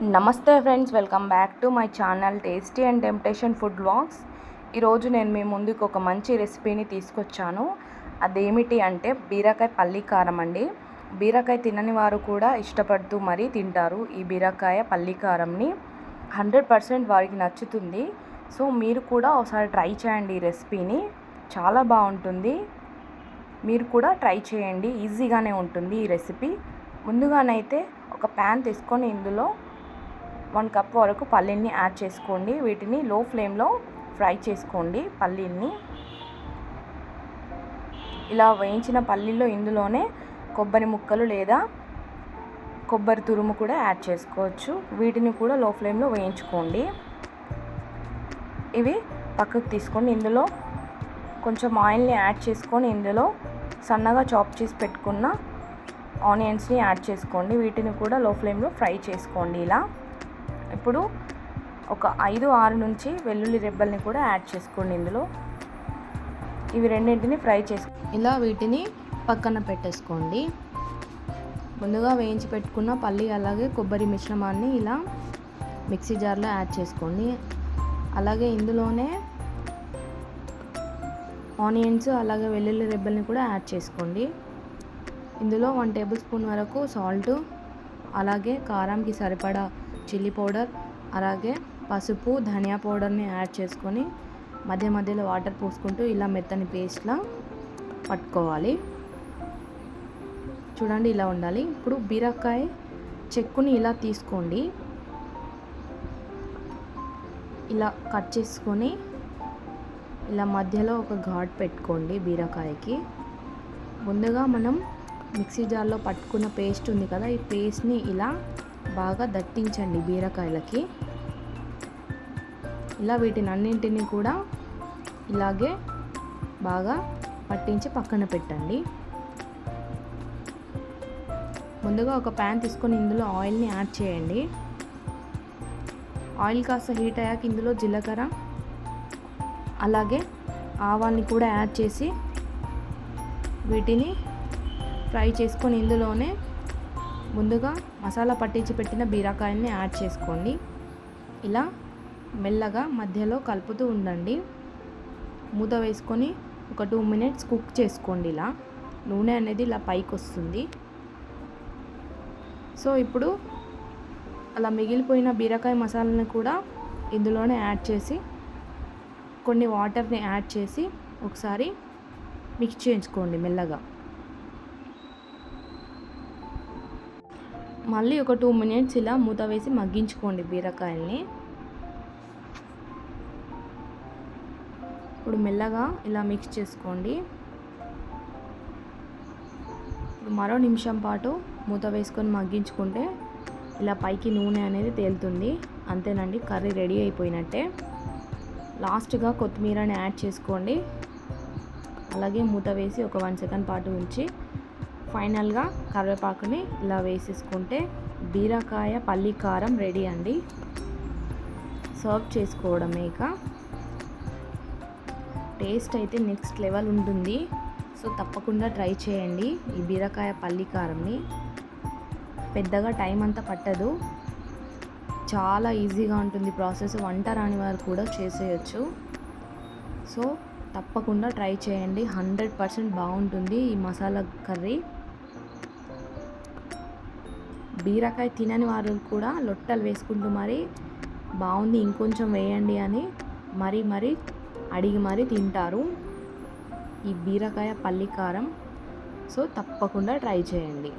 నమస్తే friends, welcome back to my channel tasty and temptation food vlogs. ఈరోజు నేను మీ ముందుకు ఒక మంచి రెసిపీని తీసుకొచ్చాను. అదేమిటి అంటే బీరకాయ పల్లి కారం అండి. బీరకాయ తినని వారు కూడా ఇష్టపడుతూ మరీ తింటారు ఈ బీరకాయ పల్లి కారంని. 100% వారికి నచ్చుతుంది. సో మీరు కూడా ఒకసారి ట్రై చేయండి ఈ రెసిపీని, చాలా బాగుంటుంది. మీరు కూడా ట్రై చేయండి, ఈజీగానే ఉంటుంది ఈ రెసిపీ. ముందుగానైతే ఒక ప్యాన్ తీసుకొని ఇందులో 1 కప్ వరకు పల్లీల్ని యాడ్ చేసుకోండి. వీటిని లో ఫ్లేమ్లో ఫ్రై చేసుకోండి. పల్లీల్ని ఇలా వేయించిన పల్లీల్లో ఇందులోనే కొబ్బరి ముక్కలు లేదా కొబ్బరి తురుము కూడా యాడ్ చేసుకోవచ్చు. వీటిని కూడా లో ఫ్లేమ్లో వేయించుకోండి. ఇవి పక్కకు తీసుకొని ఇందులో కొంచెం ఆయిల్ని యాడ్ చేసుకొని ఇందులో సన్నగా చాప్ చేసి పెట్టుకున్న ఆనియన్స్ని యాడ్ చేసుకోండి. వీటిని కూడా లో ఫ్లేమ్లో ఫ్రై చేసుకోండి. ఇలా ఇప్పుడు ఒక 5-6 నుంచి వెల్లుల్లి రెబ్బల్ని కూడా యాడ్ చేసుకోండి ఇందులో. ఇవి రెండింటిని ఫ్రై ఇలా వీటిని పక్కన పెట్టేసుకోండి. ముందుగా వేయించి పెట్టుకున్న పల్లి అలాగే కొబ్బరి మిశ్రమాన్ని ఇలా మిక్సీ జార్లో యాడ్ చేసుకోండి. అలాగే ఇందులోనే ఆనియన్స్ అలాగే వెల్లుల్లి రెబ్బల్ని కూడా యాడ్ చేసుకోండి. ఇందులో 1 టేబుల్ స్పూన్ వరకు సాల్ట్, అలాగే కారంకి సరిపడా చిల్లీ పౌడర్, అలాగే పసుపు, ధనియా పౌడర్ని యాడ్ చేసుకొని మధ్య మధ్యలో వాటర్ పోసుకుంటూ ఇలా మెత్తని పేస్ట్లా పట్టుకోవాలి. చూడండి, ఇలా ఉండాలి. ఇప్పుడు బీరకాయ చెక్కుని ఇలా తీసుకోండి. ఇలా కట్ చేసుకొని ఇలా మధ్యలో ఒక ఘాట్ పెట్టుకోండి బీరకాయకి. ముందుగా మనం మిక్సీ జార్లో పట్టుకున్న పేస్ట్ ఉంది కదా, ఈ పేస్ట్ని ఇలా బాగా దట్టించండి బీరకాయలకి. ఇలా వీటిని అన్నింటినీ కూడా ఇలాగే బాగా పట్టించి పక్కన పెట్టండి. ముందుగా ఒక ప్యాన్ తీసుకొని ఇందులో ఆయిల్ని యాడ్ చేయండి. ఆయిల్ కాస్త హీట్ అయ్యాక ఇందులో జీలకర్ర అలాగే ఆవాల్ని కూడా యాడ్ చేసి వీటిని ఫ్రై చేసుకొని ఇందులోనే ముందుగా మసాలా పట్టించి పెట్టిన బీరకాయల్ని యాడ్ చేసుకోండి. ఇలా మెల్లగా మధ్యలో కలుపుతూ ఉండండి. మూత వేసుకొని ఒక 2 మినిట్స్ కుక్ చేసుకోండి. ఇలా నూనె అనేది ఇలా పైకి వస్తుంది. సో ఇప్పుడు అలా మిగిలిపోయిన బీరకాయ మసాలాని కూడా ఇందులోనే యాడ్ చేసి కొన్ని వాటర్ని యాడ్ చేసి ఒకసారి మిక్స్ చేయించుకోండి మెల్లగా. మళ్ళీ ఒక 2 మినిట్స్ ఇలా మూత వేసి మగ్గించుకోండి బీరకాయల్ని. ఇప్పుడు మెల్లగా ఇలా మిక్స్ చేసుకోండి. ఇప్పుడు మరో నిమిషం పాటు మూత వేసుకొని మగ్గించుకుంటే ఇలా పైకి నూనె అనేది తేలుతుంది. అంతేనండి, కర్రీ రెడీ అయిపోయినట్టే. లాస్ట్గా కొత్తిమీరని యాడ్ చేసుకోండి. అలాగే మూత వేసి ఒక 1 సెకండ్ పాటు ఉంచి ఫైనల్గా కరివేపాకుని ఇలా వేసేసుకుంటే బీరకాయ పల్లి కారం రెడీ అండి. సర్వ్ చేసుకోవడమే. ఇక టేస్ట్ అయితే నెక్స్ట్ లెవెల్ ఉంటుంది. సో తప్పకుండా ట్రై చేయండి ఈ బీరకాయ పల్లి కారంని. పెద్దగా టైం అంతా పట్టదు, చాలా ఈజీగా ఉంటుంది ప్రాసెస్. వంట రాని వారు కూడా చేసేయచ్చు. సో తప్పకుండా ట్రై చేయండి, 100% బాగుంటుంది ఈ మసాలా కర్రీ. బీరకాయ తినని వారు కూడా లొట్టలు వేసుకుంటూ మరీ బాగుంది ఇంకొంచెం వేయండి అని మరీ అడిగి మరీ తింటారు ఈ బీరకాయ పల్లి కారం. సో తప్పకుండా ట్రై చేయండి.